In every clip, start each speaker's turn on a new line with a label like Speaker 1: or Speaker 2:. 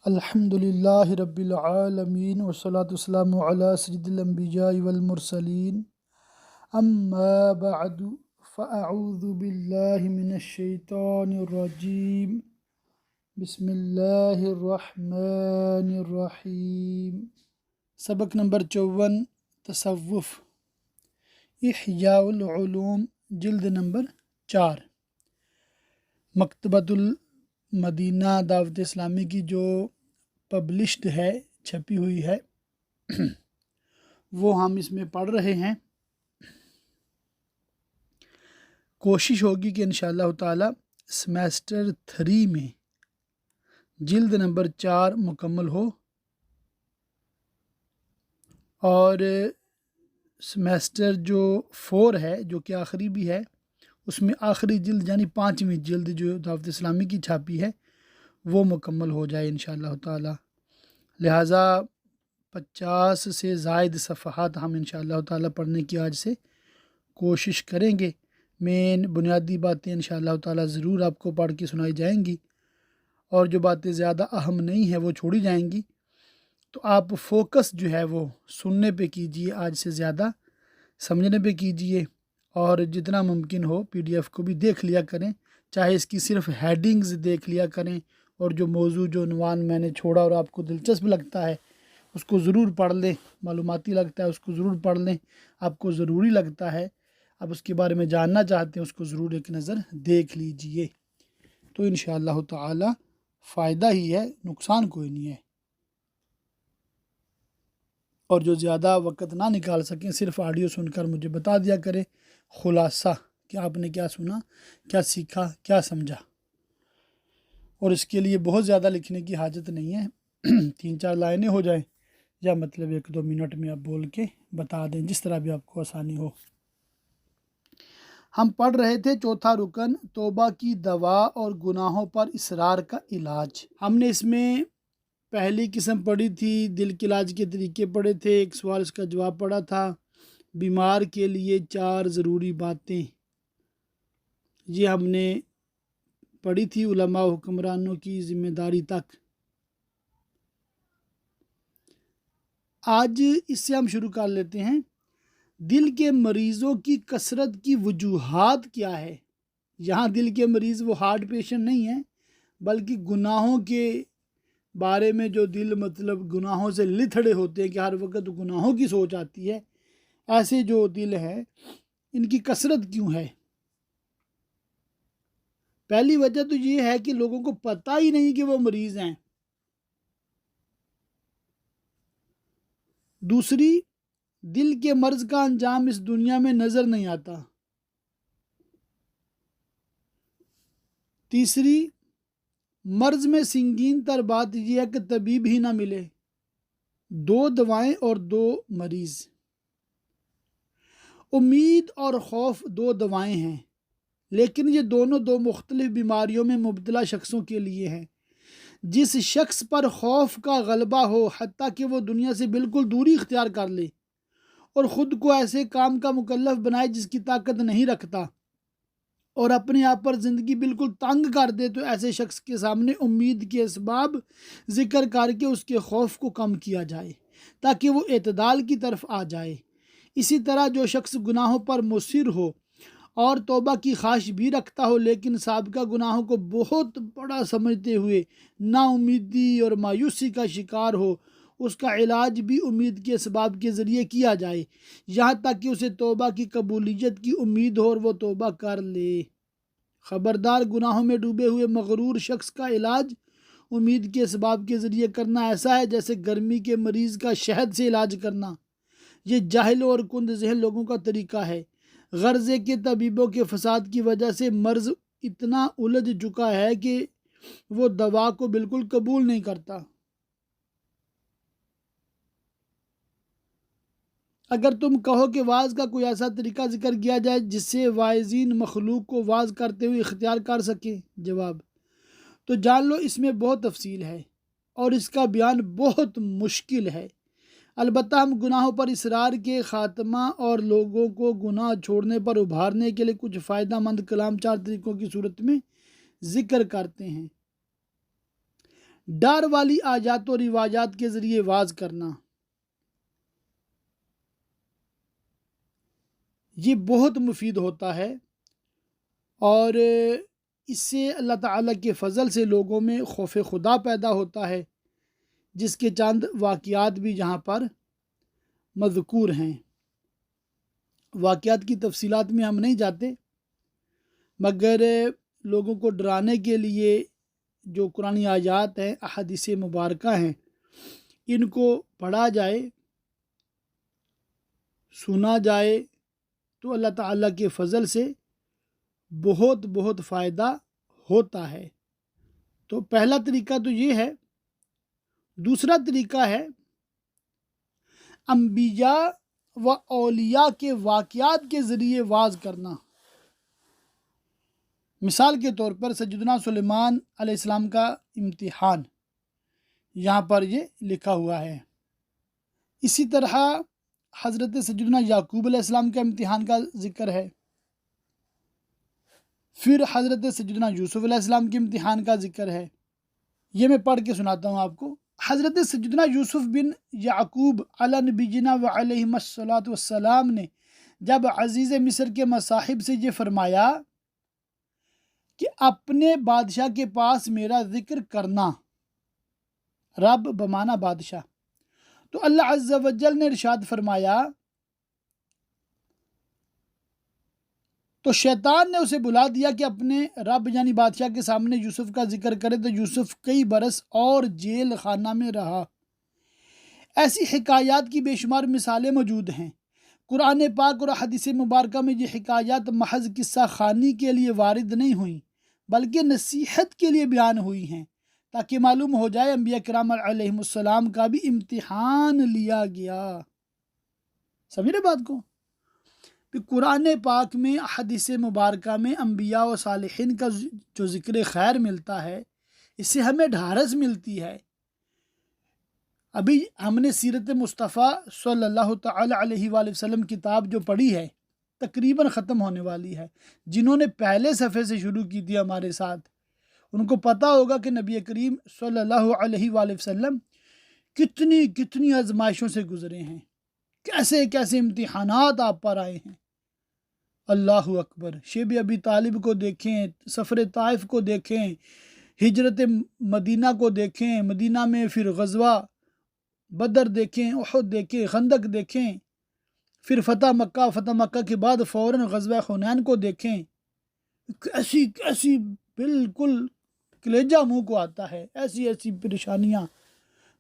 Speaker 1: الحمد للہ رب العالمین والصلاة والسلام علی سید الانبیاء والمرسلین اما بعد فاعوذ باللہ من الشیطان الرجیم بسم اللہ الرحمن الرحیم۔ سبق نمبر 54 تصوف، احیاء العلوم، جلد نمبر 4، مکتبۃ المدینہ دعوت اسلامی کی جو پبلشڈ ہے، چھپی ہوئی ہے، وہ ہم اس میں پڑھ رہے ہیں۔ کوشش ہوگی کہ انشاءاللہ تعالی سیمیسٹر 3 میں جلد نمبر 4 مکمل ہو، اور سیمیسٹر جو 4 ہے، جو کہ آخری بھی ہے، اس میں آخری جلد یعنی 5ویں جلد جو دعوت اسلامی کی چھاپی ہے وہ مکمل ہو جائے انشاءاللہ تعالی۔ لہٰذا 50 سے زائد صفحات ہم انشاءاللہ تعالی پڑھنے کی آج سے کوشش کریں گے۔ مین بنیادی باتیں انشاءاللہ تعالی ضرور آپ کو پڑھ کے سنائی جائیں گی، اور جو باتیں زیادہ اہم نہیں ہیں وہ چھوڑی جائیں گی۔ تو آپ فوکس جو ہے وہ سننے پہ کیجئے، آج سے زیادہ سمجھنے پہ کیجئے، اور جتنا ممکن ہو پی ڈی ایف کو بھی دیکھ لیا کریں، چاہے اس کی صرف ہیڈنگز دیکھ لیا کریں، اور جو موضوع جو عنوان میں نے چھوڑا اور آپ کو دلچسپ لگتا ہے اس کو ضرور پڑھ لیں، معلوماتی لگتا ہے اس کو ضرور پڑھ لیں، آپ کو ضروری لگتا ہے، آپ اس کے بارے میں جاننا چاہتے ہیں، اس کو ضرور ایک نظر دیکھ لیجئے، تو انشاءاللہ تعالی فائدہ ہی ہے، نقصان کوئی نہیں ہے۔ اور جو زیادہ وقت نہ نکال سکیں، صرف آڈیو سن کر مجھے بتا دیا کرے خلاصہ کہ آپ نے کیا سنا، کیا سیکھا، کیا سمجھا، اور اس کے لیے بہت زیادہ لکھنے کی حاجت نہیں ہے، 3-4 لائنیں ہو جائیں، یا مطلب 1-2 منٹ میں آپ بول کے بتا دیں، جس طرح بھی آپ کو آسانی ہو۔ ہم پڑھ رہے تھے چوتھا رکن، توبہ کی دوا اور گناہوں پر اصرار کا علاج۔ ہم نے اس میں پہلی قسم پڑھی تھی، دل کے علاج کے طریقے پڑھے تھے، ایک سوال اس کا جواب پڑھا تھا، بیمار کے لیے 4 ضروری باتیں، یہ ہم نے پڑھی تھی، علماء حکمرانوں کی ذمہ داری تک۔ آج اس سے ہم شروع کر لیتے ہیں، دل کے مریضوں کی کثرت کی وجوہات کیا ہے؟ یہاں دل کے مریض وہ ہارٹ پیشنٹ نہیں ہیں، بلکہ گناہوں کے بارے میں جو دل مطلب گناہوں سے لتھڑے ہوتے ہیں کہ ہر وقت گناہوں کی سوچ آتی ہے، ایسے جو دل ہیں ان کی کثرت کیوں ہے؟ پہلی وجہ تو یہ ہے کہ لوگوں کو پتہ ہی نہیں کہ وہ مریض ہیں۔ دوسری، دل کے مرض کا انجام اس دنیا میں نظر نہیں آتا۔ تیسری، مرض میں سنگین تر بات یہ ہے کہ طبیب ہی نہ ملے، 2 دوائیں اور 2 مریض۔ امید اور خوف 2 دوائیں ہیں، لیکن یہ دونوں 2 مختلف بیماریوں میں مبتلا شخصوں کے لیے ہیں۔ جس شخص پر خوف کا غلبہ ہو، حتیٰ کہ وہ دنیا سے بالکل دوری اختیار کر لے اور خود کو ایسے کام کا مکلف بنائے جس کی طاقت نہیں رکھتا، اور اپنے آپ پر زندگی بالکل تنگ کر دے، تو ایسے شخص کے سامنے امید کے اسباب ذکر کر کے اس کے خوف کو کم کیا جائے تاکہ وہ اعتدال کی طرف آ جائے۔ اسی طرح جو شخص گناہوں پر مصر ہو اور توبہ کی خواہش بھی رکھتا ہو، لیکن سابقہ گناہوں کو بہت بڑا سمجھتے ہوئے نا امیدی اور مایوسی کا شکار ہو، اس کا علاج بھی امید کے اسباب کے ذریعے کیا جائے، یہاں تک کہ اسے توبہ کی قبولیت کی امید ہو اور وہ توبہ کر لے۔ خبردار، گناہوں میں ڈوبے ہوئے مغرور شخص کا علاج امید کے اسباب کے ذریعے کرنا ایسا ہے جیسے گرمی کے مریض کا شہد سے علاج کرنا۔ یہ جاہل اور کند ذہن لوگوں کا طریقہ ہے۔ غرض ہے کہ طبیبوں کے فساد کی وجہ سے مرض اتنا الجھ چکا ہے کہ وہ دوا کو بالکل قبول نہیں کرتا۔ اگر تم کہو کہ واعظ کا کوئی ایسا طریقہ ذکر کیا جائے جس سے واعظین مخلوق کو واعظ کرتے ہوئے اختیار کر سکیں، جواب، تو جان لو اس میں بہت تفصیل ہے اور اس کا بیان بہت مشکل ہے۔ البتہ ہم گناہوں پر اصرار کے خاتمہ اور لوگوں کو گناہ چھوڑنے پر ابھارنے کے لیے کچھ فائدہ مند کلام 4 طریقوں کی صورت میں ذکر کرتے ہیں۔ ڈر والی عادات و رواجات کے ذریعے واز کرنا، یہ بہت مفید ہوتا ہے، اور اس سے اللہ تعالیٰ کے فضل سے لوگوں میں خوف خدا پیدا ہوتا ہے، جس کے چند واقعات بھی یہاں پر مذکور ہیں۔ واقعات کی تفصیلات میں ہم نہیں جاتے، مگر لوگوں کو ڈرانے کے لیے جو قرآنی آیات ہیں، احادیث مبارکہ ہیں، ان کو پڑھا جائے، سنا جائے، تو اللہ تعالیٰ کے فضل سے بہت بہت فائدہ ہوتا ہے۔ تو پہلا طریقہ تو یہ ہے۔ دوسرا طریقہ ہے انبیاء و اولیاء کے واقعات کے ذریعے واز کرنا۔ مثال کے طور پر سیدنا سلیمان علیہ السلام کا امتحان یہاں پر یہ لکھا ہوا ہے۔ اسی طرح حضرت سیدنا یعقوب علیہ السلام کا امتحان کا ذکر ہے۔ پھر حضرت سیدنا یوسف علیہ السلام کے امتحان کا ذکر ہے۔ یہ میں پڑھ کے سناتا ہوں آپ کو۔ حضرت سیدنا یوسف بن یعقوب علی نبینا و علیہم الصلاۃ والسلام نے جب عزیز مصر کے مصاحب سے یہ فرمایا کہ اپنے بادشاہ کے پاس میرا ذکر کرنا، رب بمعنی بادشاہ، تو اللہ عز و جل نے ارشاد فرمایا، تو شیطان نے اسے بلا دیا کہ اپنے رب یعنی بادشاہ کے سامنے یوسف کا ذکر کرے، تو یوسف کئی برس اور جیل خانہ میں رہا۔ ایسی حکایات کی بے شمار مثالیں موجود ہیں۔ قرآن پاک اور حدیث مبارکہ میں یہ حکایات محض قصہ خوانی کے لیے وارد نہیں ہوئیں، بلکہ نصیحت کے لیے بیان ہوئی ہیں، تاکہ معلوم ہو جائے انبیاء کرام علیہم السلام کا بھی امتحان لیا گیا۔ سمجھ رہے بات کو؟ کہ قرآن پاک میں، حدیث مبارکہ میں انبیاء و صالحین کا جو ذکر خیر ملتا ہے، اس سے ہمیں ڈھارس ملتی ہے۔ ابھی ہم نے سیرت مصطفیٰ صلی اللہ تعالی علیہ وآلہ وسلم کتاب جو پڑھی ہے، تقریباً ختم ہونے والی ہے۔ جنہوں نے پہلے صفحے سے شروع کی تھی ہمارے ساتھ، ان کو پتہ ہوگا کہ نبی کریم صلی اللہ علیہ وآلہ وسلم کتنی آزمائشوں سے گزرے ہیں، کیسے کیسے امتحانات آپ پر آئے ہیں۔ اللہ اکبر۔ شیب ابی طالب کو دیکھیں، سفر طائف کو دیکھیں، ہجرت مدینہ کو دیکھیں، مدینہ میں پھر غزوہ بدر دیکھیں، احد دیکھیں، خندق دیکھیں، پھر فتح مکہ کے بعد فوراً غزوہ حنین کو دیکھیں۔ ایسی بالکل کلیجہ منہ کو آتا ہے، ایسی پریشانیاں،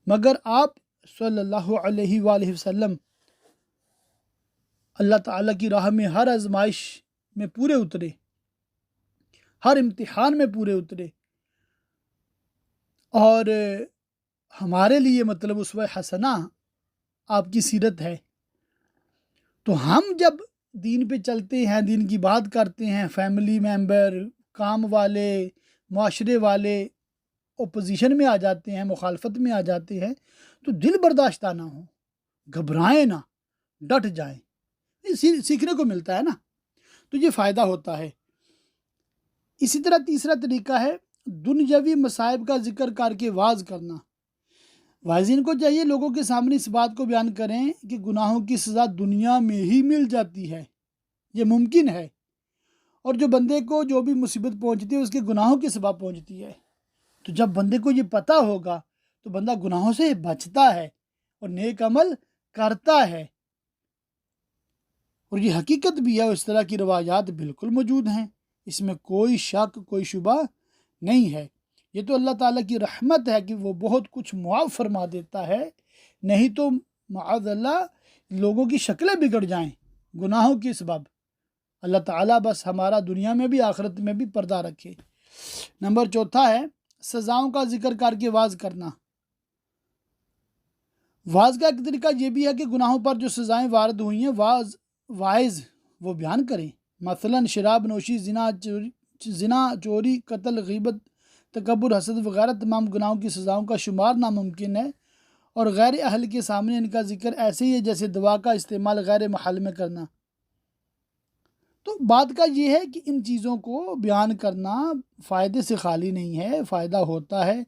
Speaker 1: مگر آپ صلی اللہ علیہ وآلہ وسلم اللہ تعالیٰ کی راہ میں ہر آزمائش میں پورے اترے، ہر امتحان میں پورے اترے، اور ہمارے لیے مطلب اسوہ حسنہ آپ کی سیرت ہے۔ تو ہم جب دین پہ چلتے ہیں، دین کی بات کرتے ہیں، فیملی ممبر، کام والے، معاشرے والے اپوزیشن میں آ جاتے ہیں، مخالفت میں آ جاتے ہیں، تو دل برداشتہ نہ ہو، گھبرائیں نہ، ڈٹ جائیں۔ سیکھنے کو ملتا ہے نا، تو یہ فائدہ ہوتا ہے۔ اسی طرح تیسرا طریقہ ہے دنیاوی مصائب کا ذکر کر کے واز کرنا۔ واعظین کو چاہیے لوگوں کے سامنے اس بات کو بیان کریں کہ گناہوں کی سزا دنیا میں ہی مل جاتی ہے، یہ ممکن ہے، اور جو بندے کو جو بھی مصیبت پہنچتی ہے اس کے گناہوں کے سبب پہنچتی ہے۔ تو جب بندے کو یہ پتہ ہوگا تو بندہ گناہوں سے بچتا ہے اور نیک عمل کرتا ہے، اور یہ حقیقت بھی ہے، اور اس طرح کی روایات بالکل موجود ہیں، اس میں کوئی شک کوئی شبہ نہیں ہے۔ یہ تو اللہ تعالیٰ کی رحمت ہے کہ وہ بہت کچھ معاف فرما دیتا ہے، نہیں تو معاذ اللہ لوگوں کی شکلیں بگڑ جائیں گناہوں کے سبب۔ اللہ تعالیٰ بس ہمارا دنیا میں بھی آخرت میں بھی پردہ رکھے۔ نمبر چوتھا ہے سزاؤں کا ذکر کر کے واز کرنا۔ واز کا ایک طریقہ یہ بھی ہے کہ گناہوں پر جو سزائیں وارد ہوئی ہیں واعظ وہ بیان کریں۔ مثلا شراب نوشی، زنا، چوری، قتل، غیبت، تکبر، حسد وغیرہ تمام گناہوں کی سزاؤں کا شمار ناممکن ہے، اور غیر اہل کے سامنے ان کا ذکر ایسے ہی ہے جیسے دوا کا استعمال غیر محل میں کرنا۔ تو بات کا یہ ہے کہ ان چیزوں کو بیان کرنا فائدے سے خالی نہیں ہے، فائدہ ہوتا ہے،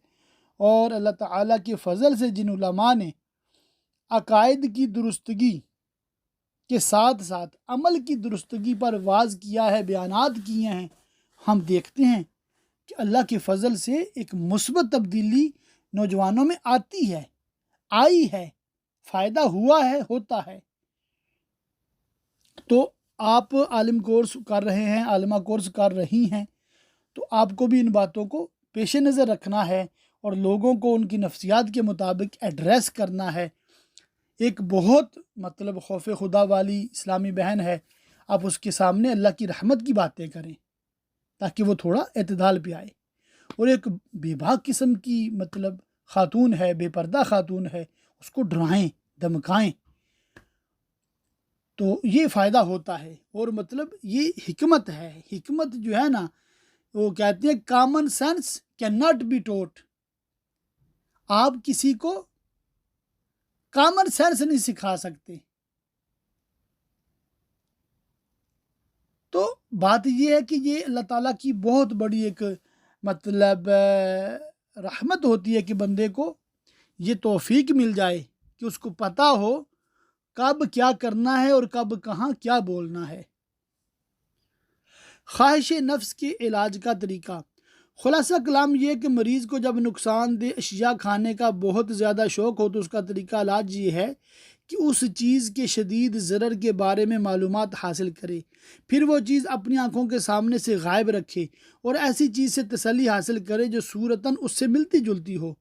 Speaker 1: اور اللہ تعالیٰ کے فضل سے جن علماء نے عقائد کی درستگی کے ساتھ ساتھ عمل کی درستگی پر واز کیا ہے، بیانات کیے ہیں، ہم دیکھتے ہیں کہ اللہ کے فضل سے ایک مثبت تبدیلی نوجوانوں میں آتی ہے، آئی ہے، فائدہ ہوا ہے، ہوتا ہے۔ تو آپ عالم کورس کر رہے ہیں، عالمہ کورس کر رہی ہیں، تو آپ کو بھی ان باتوں کو پیش نظر رکھنا ہے اور لوگوں کو ان کی نفسیات کے مطابق ایڈریس کرنا ہے۔ ایک بہت خوف خدا والی اسلامی بہن ہے، آپ اس کے سامنے اللہ کی رحمت کی باتیں کریں تاکہ وہ تھوڑا اعتدال پہ آئے، اور ایک بے باک قسم کی خاتون ہے، بے پردہ خاتون ہے، اس کو ڈرائیں، دمکائیں، تو یہ فائدہ ہوتا ہے۔ اور یہ حکمت ہے، حکمت جو ہے نا، وہ کہتے ہیں common sense can not be taught. آپ کسی کو کامن سینس نہیں سکھا سکتے۔ تو بات یہ ہے کہ یہ اللہ تعالیٰ کی بہت بڑی ایک رحمت ہوتی ہے کہ بندے کو یہ توفیق مل جائے کہ اس کو پتہ ہو کب کیا کرنا ہے اور کب کہاں کیا بولنا ہے۔ خواہش نفس کے علاج کا طریقہ، خلاصہ کلام یہ کہ مریض کو جب نقصان دہ اشیاء کھانے کا بہت زیادہ شوق ہو تو اس کا طریقہ علاج یہ ہے کہ اس چیز کے شدید ضرر کے بارے میں معلومات حاصل کرے، پھر وہ چیز اپنی آنکھوں کے سامنے سے غائب رکھے اور ایسی چیز سے تسلی حاصل کرے جو صورتاً اس سے ملتی جلتی ہو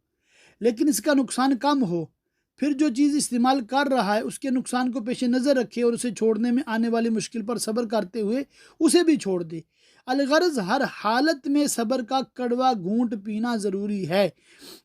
Speaker 1: لیکن اس کا نقصان کم ہو، پھر جو چیز استعمال کر رہا ہے اس کے نقصان کو پیش نظر رکھے اور اسے چھوڑنے میں آنے والی مشکل پر صبر کرتے ہوئے اسے بھی چھوڑ دے۔ الغرض ہر حالت میں صبر کا کڑوا گھونٹ پینا ضروری ہے۔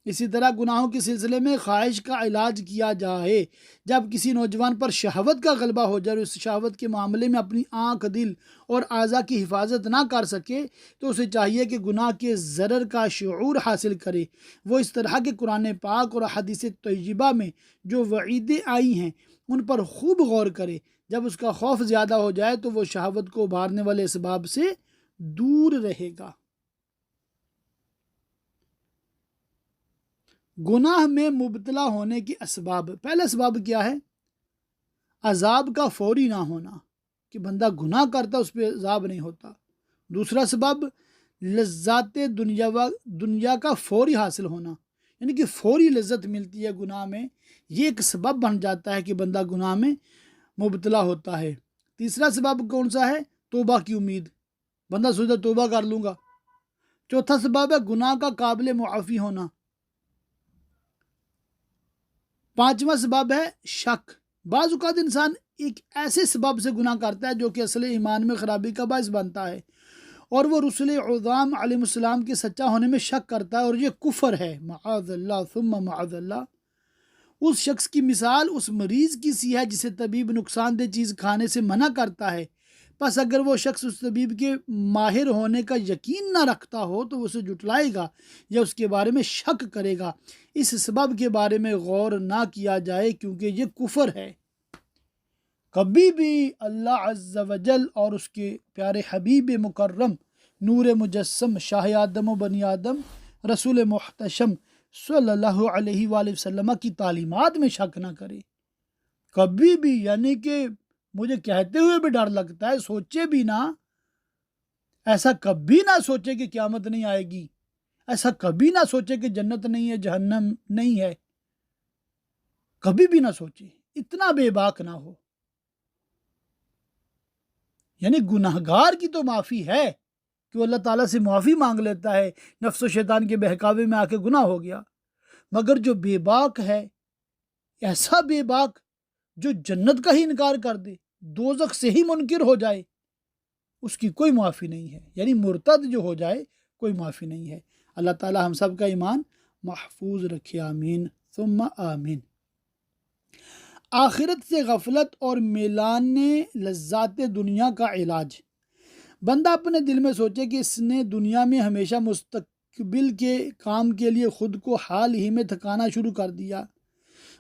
Speaker 1: اسی طرح گناہوں کے سلسلے میں خواہش کا علاج کیا جائے۔ جب کسی نوجوان پر شہوت کا غلبہ ہو جائے اور اس شہوت کے معاملے میں اپنی آنکھ، دل اور اعضاء کی حفاظت نہ کر سکے تو اسے چاہیے کہ گناہ کے ضرر کا شعور حاصل کرے۔ وہ اس طرح کے قرآن پاک اور حدیث طیبہ میں جو وعیدیں آئی ہیں ان پر خوب غور کرے۔ جب اس کا خوف زیادہ ہو جائے تو وہ شہوت کو ابھارنے والے اسباب سے دور رہے گا۔ گناہ میں مبتلا ہونے کے اسباب، پہلا اسباب کیا ہے؟ عذاب کا فوری نہ ہونا، کہ بندہ گناہ کرتا اس پہ عذاب نہیں ہوتا۔ دوسرا سبب لذات دنیا کا فوری حاصل ہونا، یعنی کہ فوری لذت ملتی ہے گناہ میں، یہ ایک سبب بن جاتا ہے کہ بندہ گناہ میں مبتلا ہوتا ہے۔ تیسرا سبب کون سا ہے؟ توبہ کی امید، بندہ سوچتا توبہ کر لوں گا۔ چوتھا سبب ہے گناہ کا قابل معافی ہونا۔ پانچواں سبب ہے شک، بعض اوقات انسان ایک ایسے سبب سے گناہ کرتا ہے جو کہ اصل ایمان میں خرابی کا باعث بنتا ہے اور وہ رسل عظام علیہ السلام کے سچا ہونے میں شک کرتا ہے، اور یہ کفر ہے، معاذ اللہ ثم معاذ اللہ۔ اس شخص کی مثال اس مریض کی سی ہے جسے طبیب نقصان دہ چیز کھانے سے منع کرتا ہے، پس اگر وہ شخص اس طبیب کے ماہر ہونے کا یقین نہ رکھتا ہو تو اسے جھٹلائے گا یا اس کے بارے میں شک کرے گا۔ اس سبب کے بارے میں غور نہ کیا جائے کیونکہ یہ کفر ہے۔ کبھی بھی اللہ عز و جل اور اس کے پیارے حبیب مکرم نور مجسم شاہ آدم و بنی آدم رسول محتشم صلی اللہ علیہ وآلہ وسلم کی تعلیمات میں شک نہ کرے، کبھی بھی، یعنی کہ مجھے کہتے ہوئے بھی ڈر لگتا ہے، سوچے بھی نہ، ایسا کبھی نہ سوچے کہ قیامت نہیں آئے گی، ایسا کبھی نہ سوچے کہ جنت نہیں ہے، جہنم نہیں ہے، کبھی بھی نہ سوچے، اتنا بے باک نہ ہو۔ یعنی گناہگار کی تو معافی ہے کہ وہ اللہ تعالیٰ سے معافی مانگ لیتا ہے، نفس و شیطان کے بہکاوے میں آ کے گناہ ہو گیا، مگر جو بے باک ہے، ایسا بے باک جو جنت کا ہی انکار کر دے، دوزخ سے ہی منکر ہو جائے، اس کی کوئی معافی نہیں ہے، یعنی مرتد جو ہو جائے کوئی معافی نہیں ہے۔ اللہ تعالیٰ ہم سب کا ایمان محفوظ رکھے، آمین ثم آمین۔ آخرت سے غفلت اور میلان لذات دنیا کا علاج، بندہ اپنے دل میں سوچے کہ اس نے دنیا میں ہمیشہ مستقبل کے کام کے لیے خود کو حال ہی میں تھکانا شروع کر دیا۔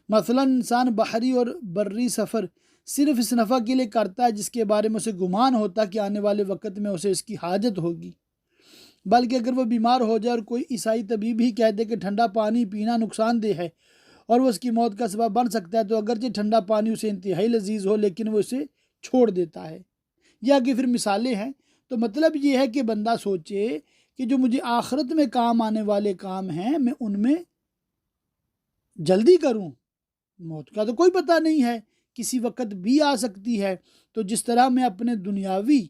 Speaker 1: مثلا انسان بحری اور بری سفر صرف اس نفع کے لیے کرتا ہے جس کے بارے میں اسے گمان ہوتا کہ آنے والے وقت میں اسے اس کی حاجت ہوگی، بلکہ اگر وہ بیمار ہو جائے اور کوئی عیسائی طبیب ہی کہہ دے کہ ٹھنڈا پانی پینا نقصان دہ ہے اور وہ اس کی موت کا سبب بن سکتا ہے، تو اگرچہ ٹھنڈا پانی اسے انتہائی لذیذ ہو لیکن وہ اسے چھوڑ دیتا ہے۔ یہ آگے پھر مثالیں ہیں۔ تو مطلب یہ ہے کہ بندہ سوچے کہ جو مجھے آخرت میں کام آنے والے کام ہیں میں ان میں جلدی کروں۔ موت کا تو کوئی پتہ نہیں ہے، کسی وقت بھی آ سکتی ہے۔ تو جس طرح میں اپنے دنیاوی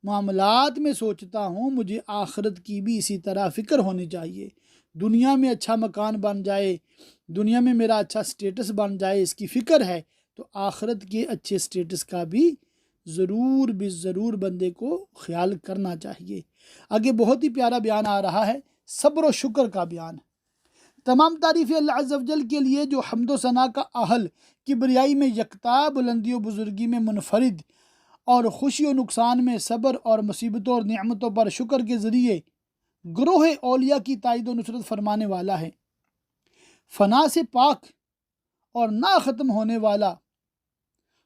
Speaker 1: معاملات میں سوچتا ہوں، مجھے آخرت کی بھی اسی طرح فکر ہونی چاہیے۔ دنیا میں اچھا مکان بن جائے، دنیا میں میرا اچھا سٹیٹس بن جائے، اس کی فکر ہے، تو آخرت کے اچھے سٹیٹس کا بھی ضرور بندے کو خیال کرنا چاہیے۔ آگے بہت ہی پیارا بیان آ رہا ہے، صبر و شکر کا بیان۔ تمام تعریفیں اللہ عز و جل کے لیے جو حمد و ثنا کا اہل، کبریائی میں یکتا، بلندی و بزرگی میں منفرد، اور خوشی و نقصان میں صبر اور مصیبتوں اور نعمتوں پر شکر کے ذریعے گروہ اولیاء کی تائید و نصرت فرمانے والا ہے۔ فنا سے پاک اور نہ ختم ہونے والا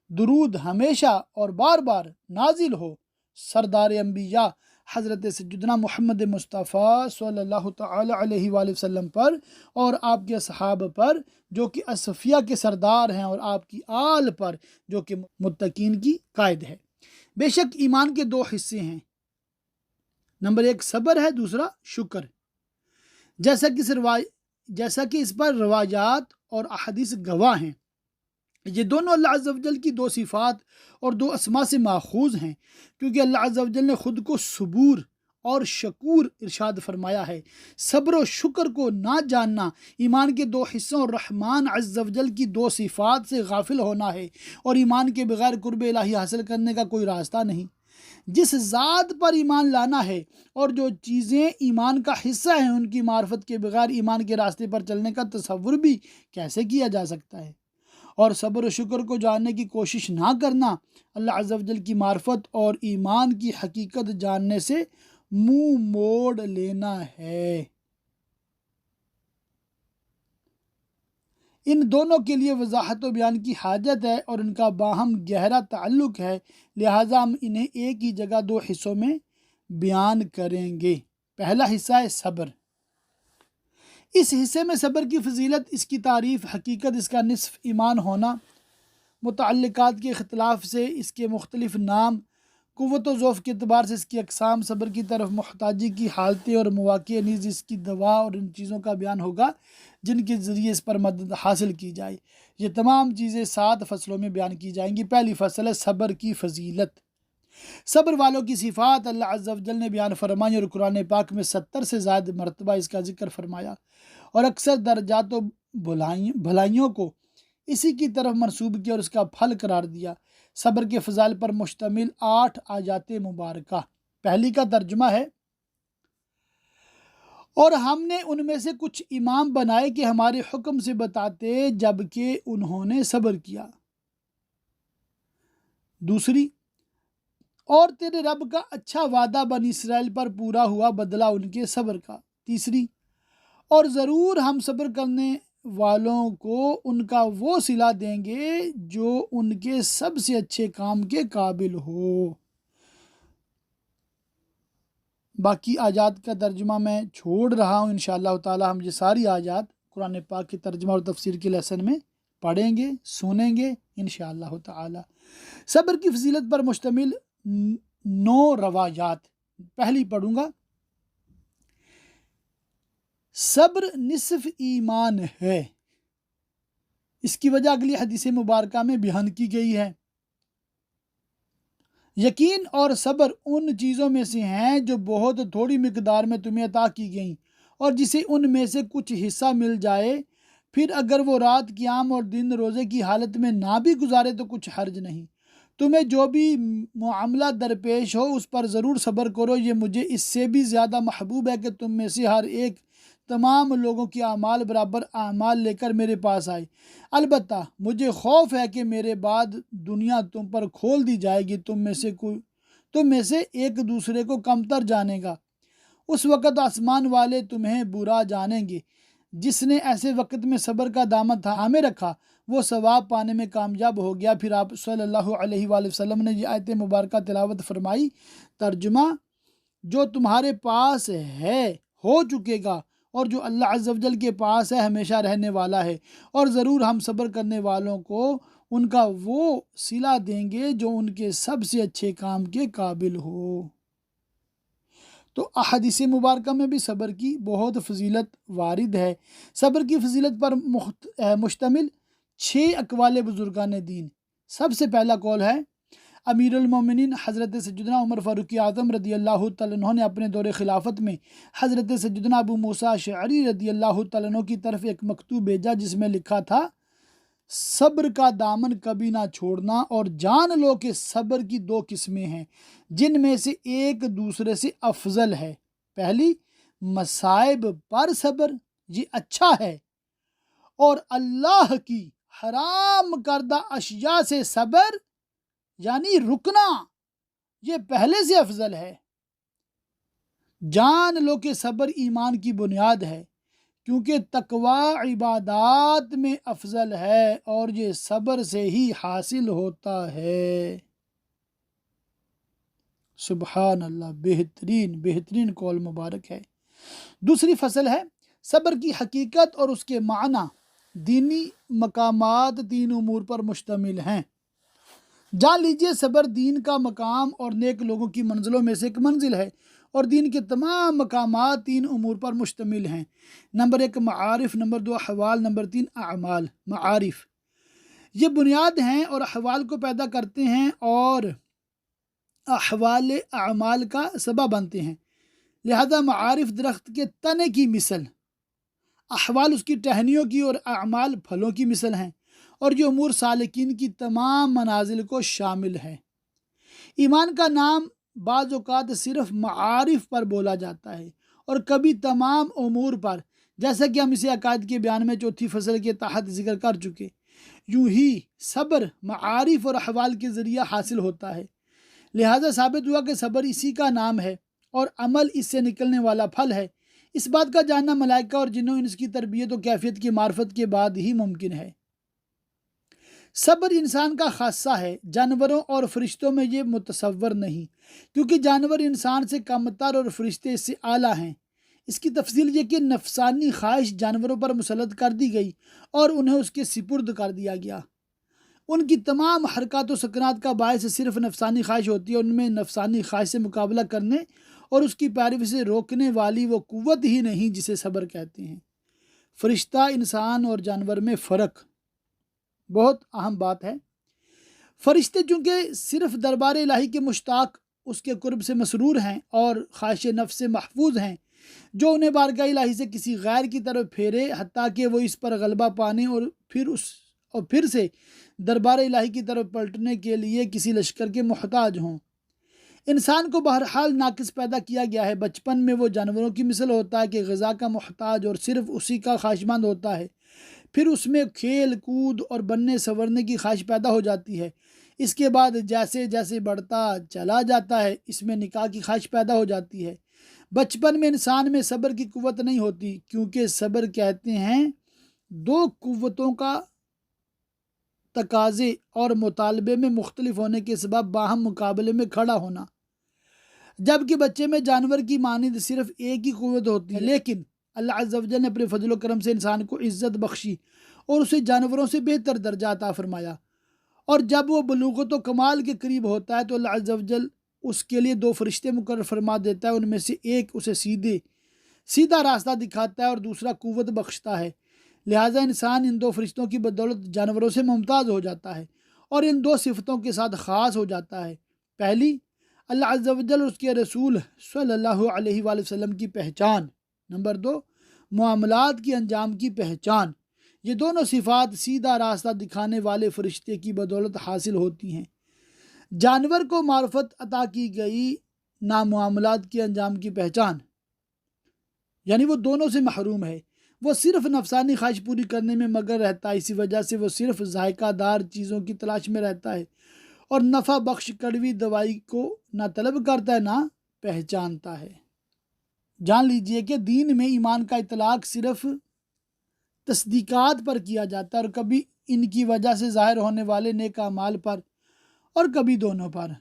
Speaker 1: درود ہمیشہ اور بار بار نازل ہو سردار انبیاء حضرت سیدنا محمد مصطفیٰ صلی اللہ تعالی علیہ وآلہ وسلم پر اور آپ کے اصحاب پر جو کہ اصفیہ کے سردار ہیں، اور آپ کی آل پر جو کہ متقین کی قائد ہے۔ بے شک ایمان کے دو حصے ہیں، نمبر 1 صبر ہے، دوسرا شکر۔ جیسا کہ اس پر روایات اور احادیث گواہ ہیں۔ یہ دونوں اللہ عز و جل کی دو صفات اور دو اسما سے ماخوذ ہیں، کیونکہ اللہ عز و جل نے خود کو صبور اور شکور ارشاد فرمایا ہے۔ صبر و شکر کو نہ جاننا ایمان کے دو حصوں اور رحمان عز و جل کی دو صفات سے غافل ہونا ہے، اور ایمان کے بغیر قرب الہی حاصل کرنے کا کوئی راستہ نہیں۔ جس ذات پر ایمان لانا ہے اور جو چیزیں ایمان کا حصہ ہیں، ان کی معرفت کے بغیر ایمان کے راستے پر چلنے کا تصور بھی کیسے کیا جا سکتا ہے؟ اور صبر و شکر کو جاننے کی کوشش نہ کرنا اللہ عز و جل کی معرفت اور ایمان کی حقیقت جاننے سے منہ موڑ لینا ہے۔ ان دونوں کے لیے وضاحت و بیان کی حاجت ہے اور ان کا باہم گہرا تعلق ہے، لہٰذا ہم انہیں ایک ہی جگہ دو حصوں میں بیان کریں گے۔ پہلا حصہ ہے صبر۔ اس حصے میں صبر کی فضیلت، اس کی تعریف، حقیقت، اس کا نصف ایمان ہونا، متعلقات کے اختلاف سے اس کے مختلف نام، قوت و ضعف کے اعتبار سے اس کی اقسام، صبر کی طرف محتاجی کی حالتیں اور مواقع، نیز اس کی دوا اور ان چیزوں کا بیان ہوگا جن کے ذریعے اس پر مدد حاصل کی جائے۔ یہ تمام چیزیں 7 فصلوں میں بیان کی جائیں گی۔ پہلی فصل ہے صبر کی فضیلت۔ صبر والوں کی صفات اللہ عز و جل نے بیان فرمائی اور قرآن پاک میں 70 سے زائد مرتبہ اس کا ذکر فرمایا، اور اکثر درجات و بھلائیوں کو اسی کی طرف منسوب کیا اور اس کا پھل قرار دیا۔ صبر کے فضائل پر مشتمل 8 آیات مبارکہ۔ پہلی کا ترجمہ ہے، اور ہم نے ان میں سے کچھ امام بنائے کہ ہمارے حکم سے بتاتے جبکہ انہوں نے صبر کیا۔ دوسری، اور تیرے رب کا اچھا وعدہ بنی اسرائیل پر پورا ہوا بدلہ ان کے صبر کا۔ تیسری، اور ضرور ہم صبر کرنے والوں کو ان کا وہ صلہ دیں گے جو ان کے سب سے اچھے کام کے قابل ہو۔ باقی آیات کا ترجمہ میں چھوڑ رہا ہوں، انشاءاللہ تعالی ہم یہ ساری آیات قرآن پاک کے ترجمہ اور تفسیر کے لیسن میں پڑھیں گے، سنیں گے انشاءاللہ تعالی۔ صبر کی فضیلت پر مشتمل 9 روایات۔ پہلی پڑھوں گا، صبر نصف ایمان ہے۔ اس کی وجہ اگلی حدیث مبارکہ میں بیان کی گئی ہے۔ یقین اور صبر ان چیزوں میں سے ہیں جو بہت تھوڑی مقدار میں تمہیں عطا کی گئیں، اور جسے ان میں سے کچھ حصہ مل جائے، پھر اگر وہ رات قیام اور دن روزے کی حالت میں نہ بھی گزارے تو کچھ حرج نہیں۔ تمہیں جو بھی معاملہ درپیش ہو اس پر ضرور صبر کرو، یہ مجھے اس سے بھی زیادہ محبوب ہے کہ تم میں سے ہر ایک تمام لوگوں کی اعمال برابر اعمال لے کر میرے پاس آئے۔ البتہ مجھے خوف ہے کہ میرے بعد دنیا تم پر کھول دی جائے گی، تم میں سے ایک دوسرے کو کمتر جانے گا۔ اس وقت آسمان والے تمہیں برا جانیں گے۔ جس نے ایسے وقت میں صبر کا دامن تھامے رکھا وہ ثواب پانے میں کامیاب ہو گیا۔ پھر آپ صلی اللہ علیہ وآلہ وسلم نے یہ آیت مبارکہ تلاوت فرمائی۔ ترجمہ، جو تمہارے پاس ہے ہو چکے گا، اور جو اللہ عز و جل کے پاس ہے ہمیشہ رہنے والا ہے، اور ضرور ہم صبر کرنے والوں کو ان کا وہ صلہ دیں گے جو ان کے سب سے اچھے کام کے قابل ہو۔ تو احادیث مبارکہ میں بھی صبر کی بہت فضیلت وارد ہے۔ صبر کی فضیلت پر مشتمل 6 اقوال بزرگان دین۔ سب سے پہلا قول ہے امیر المومنین حضرت سیدنا عمر فاروق اعظم رضی اللہ تعالیٰ عنہ نے اپنے دور خلافت میں حضرت سیدنا ابو موسیٰ اشعری رضی اللہ تعالیٰ عنہ کی طرف ایک مکتوب بھیجا، جس میں لکھا تھا صبر کا دامن کبھی نہ چھوڑنا، اور جان لو کہ صبر کی 2 قسمیں ہیں جن میں سے ایک دوسرے سے افضل ہے۔ پہلی، مصائب پر صبر، یہ اچھا ہے، اور اللہ کی حرام کردہ اشیاء سے صبر یعنی رکنا، یہ پہلے سے افضل ہے۔ جان لو کہ صبر ایمان کی بنیاد ہے، کیونکہ تقوی عبادات میں افضل ہے اور یہ صبر سے ہی حاصل ہوتا ہے۔ سبحان اللہ، بہترین قول مبارک ہے۔ دوسری فصل ہے صبر کی حقیقت اور اس کے معنی۔ دینی مقامات 3 امور پر مشتمل ہیں۔ جان لیجئے صبر دین کا مقام اور نیک لوگوں کی منزلوں میں سے ایک منزل ہے، اور دین کے تمام مقامات 3 امور پر مشتمل ہیں۔ نمبر 1 معارف، نمبر 2 احوال، نمبر 3 اعمال۔ معارف یہ بنیاد ہیں اور احوال کو پیدا کرتے ہیں، اور احوال اعمال کا سبب بنتے ہیں۔ لہذا معارف درخت کے تنے کی مثل، احوال اس کی ٹہنیوں کی، اور اعمال پھلوں کی مثل ہیں، اور یہ امور سالکین کی تمام منازل کو شامل ہے۔ ایمان کا نام بعض اوقات صرف معارف پر بولا جاتا ہے اور کبھی تمام امور پر، جیسا کہ ہم اسے عقائد کے بیان میں 4تھی فصل کے تحت ذکر کر چکے۔ یوں ہی صبر معارف اور احوال کے ذریعہ حاصل ہوتا ہے۔ لہذا ثابت ہوا کہ صبر اسی کا نام ہے اور عمل اس سے نکلنے والا پھل ہے۔ اس بات کا جاننا ملائکہ اور جنوں انس کی تربیت و کیفیت کی معرفت کے بعد ہی ممکن ہے۔ صبر انسان کا خاصہ ہے، جانوروں اور فرشتوں میں یہ متصور نہیں، کیونکہ جانور انسان سے کم تر اور فرشتے اس سے اعلیٰ ہیں۔ اس کی تفصیل یہ کہ نفسانی خواہش جانوروں پر مسلط کر دی گئی اور انہیں اس کے سپرد کر دیا گیا۔ ان کی تمام حرکات و سکنات کا باعث صرف نفسانی خواہش ہوتی ہے، اور ان میں نفسانی خواہش سے مقابلہ کرنے اور اس کی پیروی سے روکنے والی وہ قوت ہی نہیں جسے صبر کہتے ہیں۔ فرشتہ، انسان اور جانور میں فرق بہت اہم بات ہے۔ فرشتے چونکہ صرف دربار الہی کے مشتاق، اس کے قرب سے مسرور ہیں اور خواہش نفس سے محفوظ ہیں، جو انہیں بارگاہ الہی سے کسی غیر کی طرف پھیرے، حتیٰ کہ وہ اس پر غلبہ پانے اور پھر سے دربار الہی کی طرف پلٹنے کے لیے کسی لشکر کے محتاج ہوں۔ انسان کو بہرحال ناقص پیدا کیا گیا ہے۔ بچپن میں وہ جانوروں کی مثل ہوتا ہے کہ غذا کا محتاج اور صرف اسی کا خواہشمند ہوتا ہے۔ پھر اس میں کھیل کود اور بننے سنورنے کی خواہش پیدا ہو جاتی ہے۔ اس کے بعد جیسے جیسے بڑھتا چلا جاتا ہے، اس میں نکاح کی خواہش پیدا ہو جاتی ہے۔ بچپن میں انسان میں صبر کی قوت نہیں ہوتی، کیونکہ صبر کہتے ہیں 2 قوتوں کا تقاضے اور مطالبے میں مختلف ہونے کے سبب باہم مقابلے میں کھڑا ہونا، جبکہ بچے میں جانور کی مانند صرف ایک ہی قوت ہوتی ہے۔ لیکن اللہ عز و جل نے اپنے فضل و کرم سے انسان کو عزت بخشی اور اسے جانوروں سے بہتر درجہ عطا فرمایا، اور جب وہ بلوغت و کمال کے قریب ہوتا ہے تو اللہ عز و جل اس کے لیے 2 فرشتے مقرر فرما دیتا ہے۔ ان میں سے ایک اسے سیدھا راستہ دکھاتا ہے اور دوسرا قوت بخشتا ہے۔ لہٰذا انسان ان 2 فرشتوں کی بدولت جانوروں سے ممتاز ہو جاتا ہے اور ان 2 صفتوں کے ساتھ خاص ہو جاتا ہے۔ پہلی، اللہ عز و جل اور اس کے رسول صلی اللہ علیہ وآلہ وسلم کی پہچان۔ نمبر 2، معاملات کی انجام کی پہچان۔ یہ دونوں صفات سیدھا راستہ دکھانے والے فرشتے کی بدولت حاصل ہوتی ہیں۔ جانور کو معرفت عطا کی گئی، نہ معاملات کی انجام کی پہچان، یعنی وہ دونوں سے محروم ہے۔ وہ صرف نفسانی خواہش پوری کرنے میں مگن رہتا ہے، اسی وجہ سے وہ صرف ذائقہ دار چیزوں کی تلاش میں رہتا ہے اور نفع بخش کڑوی دوائی کو نہ طلب کرتا ہے نہ پہچانتا ہے۔ جان لیجئے کہ دین میں ایمان کا اطلاق صرف تصدیقات پر کیا جاتا ہے، اور کبھی ان کی وجہ سے ظاہر ہونے والے نیک اعمال پر اور کبھی دونوں پر۔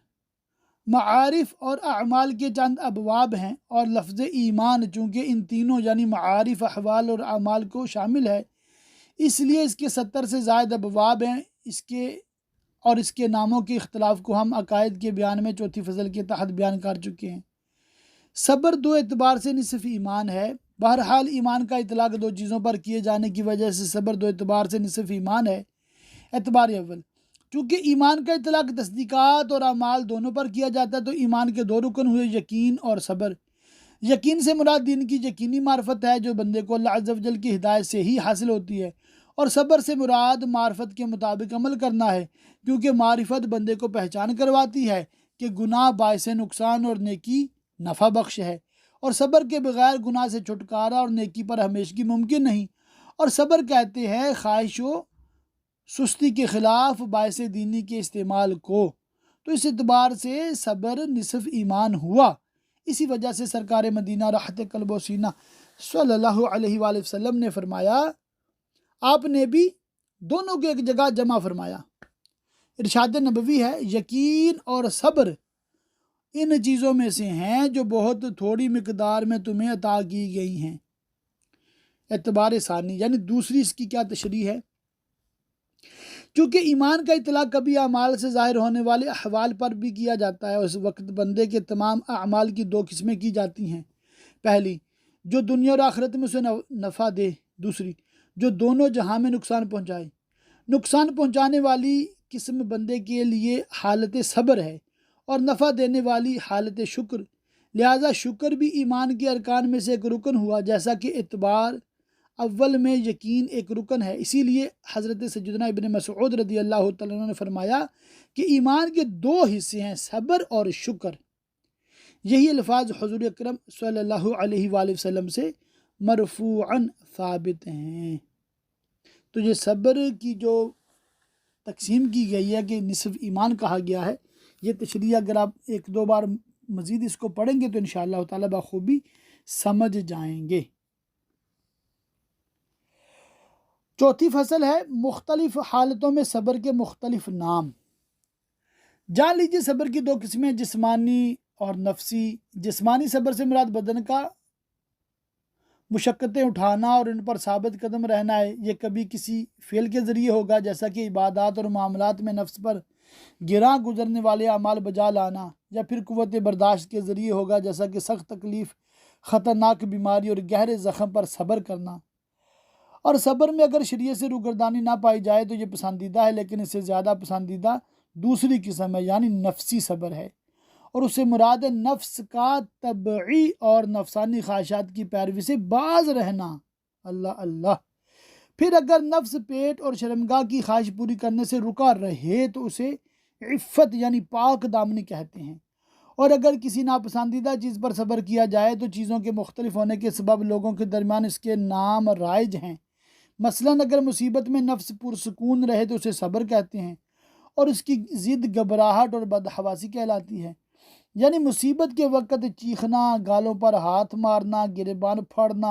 Speaker 1: معارف اور اعمال کے چند ابواب ہیں، اور لفظ ایمان چونکہ ان تینوں یعنی معارف، احوال اور اعمال کو شامل ہے، اس لیے اس کے 70 سے زائد ابواب ہیں۔ اس کے ناموں کے اختلاف کو ہم عقائد کے بیان میں چوتھی فصل کے تحت بیان کر چکے ہیں۔ صبر دو اعتبار سے نصف ایمان ہے۔ بہرحال ایمان کا اطلاق دو چیزوں پر کیے جانے کی وجہ سے صبر دو اعتبار سے نصف ایمان ہے۔ اعتبار اول، چونکہ ایمان کا اطلاق تصدیقات اور اعمال دونوں پر کیا جاتا ہے، تو ایمان کے دو رکن ہوئے، یقین اور صبر۔ یقین سے مراد دین کی یقینی معرفت ہے جو بندے کو اللہ عز و جل کی ہدایت سے ہی حاصل ہوتی ہے، اور صبر سے مراد معرفت کے مطابق عمل کرنا ہے، کیونکہ معرفت بندے کو پہچان کرواتی ہے کہ گناہ باعث نقصان اور نیکی نفع بخش ہے، اور صبر کے بغیر گناہ سے چھٹکارا اور نیکی پر ہمیشگی ممکن نہیں۔ اور صبر کہتے ہیں خواہش و سستی کے خلاف باعث دینی کے استعمال کو، تو اس اعتبار سے صبر نصف ایمان ہوا۔ اسی وجہ سے سرکار مدینہ راحت قلب و سینہ صلی اللہ علیہ وآلہ وسلم نے فرمایا، آپ نے بھی دونوں کو ایک جگہ جمع فرمایا۔ ارشاد نبوی ہے، یقین اور صبر ان چیزوں میں سے ہیں جو بہت تھوڑی مقدار میں تمہیں عطا کی گئی ہیں۔ اعتبار ثانی یعنی دوسری اس کی کیا تشریح ہے؟ چونکہ ایمان کا اطلاق کبھی اعمال سے ظاہر ہونے والے احوال پر بھی کیا جاتا ہے، اس وقت بندے کے تمام اعمال کی دو قسمیں کی جاتی ہیں۔ پہلی، جو دنیا اور آخرت میں اسے نفع دے، دوسری جو دونوں جہاں میں نقصان پہنچائے۔ نقصان پہنچانے والی قسم بندے کے لیے حالت صبر ہے، اور نفع دینے والی حالت شکر۔ لہٰذا شکر بھی ایمان کے ارکان میں سے ایک رکن ہوا، جیسا کہ اعتبار اول میں یقین ایک رکن ہے۔ اسی لیے حضرت سیدنا ابن مسعود رضی اللہ تعالیٰ عنہ نے فرمایا کہ ایمان کے دو حصے ہیں، صبر اور شکر۔ یہی الفاظ حضور اکرم صلی اللہ علیہ وآلہ وسلم سے مرفوعاً ثابت ہیں۔ تو یہ صبر کی جو تقسیم کی گئی ہے کہ نصف ایمان کہا گیا ہے، یہ تشریح اگر آپ ایک دو بار مزید اس کو پڑھیں گے تو انشاءاللہ تعالیٰ بخوبی سمجھ جائیں گے۔ چوتھی فصل ہے مختلف حالتوں میں صبر کے مختلف نام۔ جان لیجیے صبر کی دو قسمیں، جسمانی اور نفسی۔ جسمانی صبر سے مراد بدن کا مشقتیں اٹھانا اور ان پر ثابت قدم رہنا ہے۔ یہ کبھی کسی فعل کے ذریعے ہوگا، جیسا کہ عبادات اور معاملات میں نفس پر گراں گزرنے والے اعمال بجا لانا، یا پھر قوت برداشت کے ذریعے ہوگا، جیسا کہ سخت تکلیف، خطرناک بیماری اور گہرے زخم پر صبر کرنا۔ اور صبر میں اگر شریعت سے روگردانی نہ پائی جائے تو یہ پسندیدہ ہے، لیکن اس سے زیادہ پسندیدہ دوسری قسم ہے، یعنی نفسی صبر ہے، اور اس سے مراد نفس کا طبعی اور نفسانی خواہشات کی پیروی سے باز رہنا۔ اللہ اللہ۔ پھر اگر نفس پیٹ اور شرمگاہ کی خواہش پوری کرنے سے رکا رہے تو اسے عفت یعنی پاک دامنی کہتے ہیں۔ اور اگر کسی ناپسندیدہ چیز پر صبر کیا جائے تو چیزوں کے مختلف ہونے کے سبب لوگوں کے درمیان اس کے نام رائج ہیں۔ مثلاً اگر مصیبت میں نفس پرسکون رہے تو اسے صبر کہتے ہیں، اور اس کی ضد گھبراہٹ اور بدحواسی کہلاتی ہے، یعنی مصیبت کے وقت چیخنا، گالوں پر ہاتھ مارنا، گریبان پھاڑنا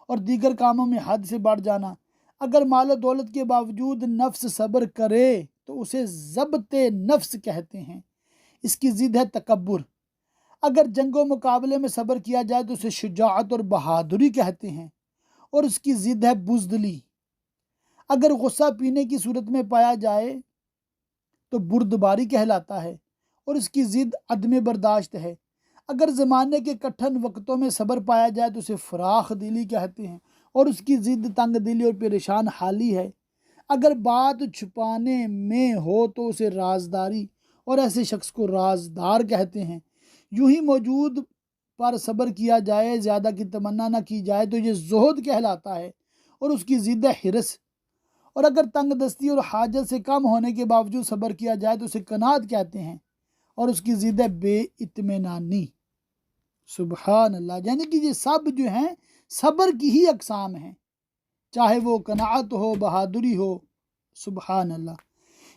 Speaker 1: اور دیگر کاموں میں حد سے بڑھ جانا۔ اگر مال و دولت کے باوجود نفس صبر کرے تو اسے ضبط نفس کہتے ہیں، اس کی ضد ہے تکبر۔ اگر جنگ و مقابلے میں صبر کیا جائے تو اسے شجاعت اور بہادری کہتے ہیں، اور اس کی ضد ہے بزدلی۔ اگر غصہ پینے کی صورت میں پایا جائے تو بردباری کہلاتا ہے، اور اس کی ضد عدم برداشت ہے۔ اگر زمانے کے کٹھن وقتوں میں صبر پایا جائے تو اسے فراخ دلی کہتے ہیں، اور اس کی ضد تنگ دلی اور پریشان حالی ہے۔ اگر بات چھپانے میں ہو تو اسے رازداری، اور ایسے شخص کو رازدار کہتے ہیں۔ یوں ہی موجود پر صبر کیا جائے، زیادہ کی تمنا نہ کی جائے تو یہ زہد کہلاتا ہے، اور اس کی ضد ہے حرص۔ اور اگر تنگ دستی اور حاجت سے کم ہونے کے باوجود صبر کیا جائے تو اسے قناعت کہتے ہیں، اور اس کی ضد ہے بے اطمینانی۔ سبحان اللہ۔ یعنی کہ یہ سب جو ہیں صبر کی ہی اقسام ہیں، چاہے وہ قناعت ہو، بہادری ہو۔ سبحان اللہ۔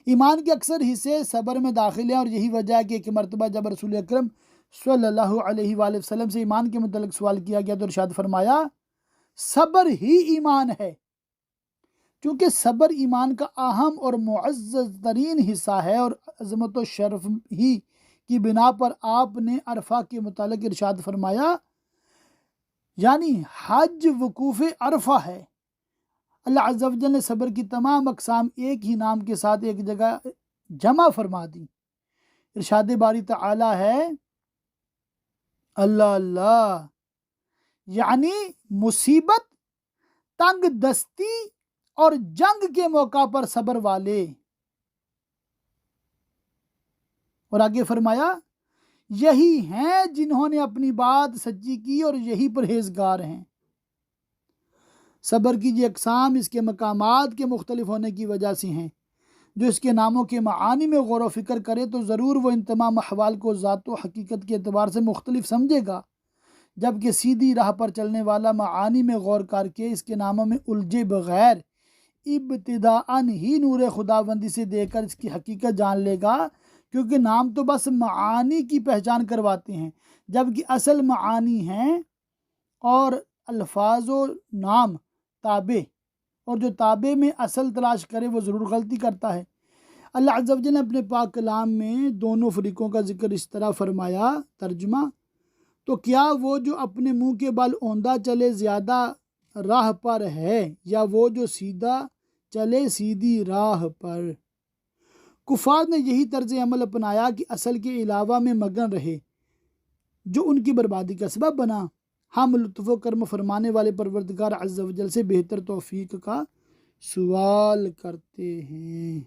Speaker 1: ایمان کے اکثر حصے صبر میں داخل ہیں، اور یہی وجہ ہے کہ ایک مرتبہ جب رسول اکرم صلی اللہ علیہ وآلہ وسلم سے ایمان کے متعلق سوال کیا گیا تو ارشاد فرمایا، صبر ہی ایمان ہے۔ چونکہ صبر ایمان کا اہم اور معزز ترین حصہ ہے، اور عظمت و شرف ہی کی بنا پر آپ نے عرفہ کے متعلق ارشاد فرمایا، یعنی حج وقوف عرفہ ہے۔ اللہ عز و جل نے صبر کی تمام اقسام ایک ہی نام کے ساتھ ایک جگہ جمع فرما دی۔ ارشاد باری تعالی ہے، اللہ اللہ، یعنی مصیبت، تنگ دستی اور جنگ کے موقع پر صبر والے۔ اور آگے فرمایا، یہی ہیں جنہوں نے اپنی بات سچی کی اور یہی پرہیزگار ہیں۔ صبر کی یہ اقسام اس کے مقامات کے مختلف ہونے کی وجہ سے ہیں۔ جو اس کے ناموں کے معانی میں غور و فکر کرے تو ضرور وہ ان تمام احوال کو ذات و حقیقت کے اعتبار سے مختلف سمجھے گا، جبکہ سیدھی راہ پر چلنے والا معانی میں غور کر کے اس کے ناموں میں الجھے بغیر ابتداءً ہی نور خداوندی سے دیکھ کر اس کی حقیقت جان لے گا، کیونکہ نام تو بس معانی کی پہچان کرواتے ہیں، جبکہ اصل معانی ہیں اور الفاظ و نام تابع، اور جو تابع میں اصل تلاش کرے وہ ضرور غلطی کرتا ہے۔ اللہ عز و جل نے اپنے پاک کلام میں دونوں فریقوں کا ذکر اس طرح فرمایا، ترجمہ، تو کیا وہ جو اپنے منہ کے بل اوندا چلے زیادہ راہ پر ہے، یا وہ جو سیدھا چلے سیدھی راہ پر؟ کفار نے یہی طرز عمل اپنایا کہ اصل کے علاوہ میں مگن رہے، جو ان کی بربادی کا سبب بنا۔ ہم لطف و کرم فرمانے والے پروردگار عز و جل سے بہتر توفیق کا سوال کرتے ہیں۔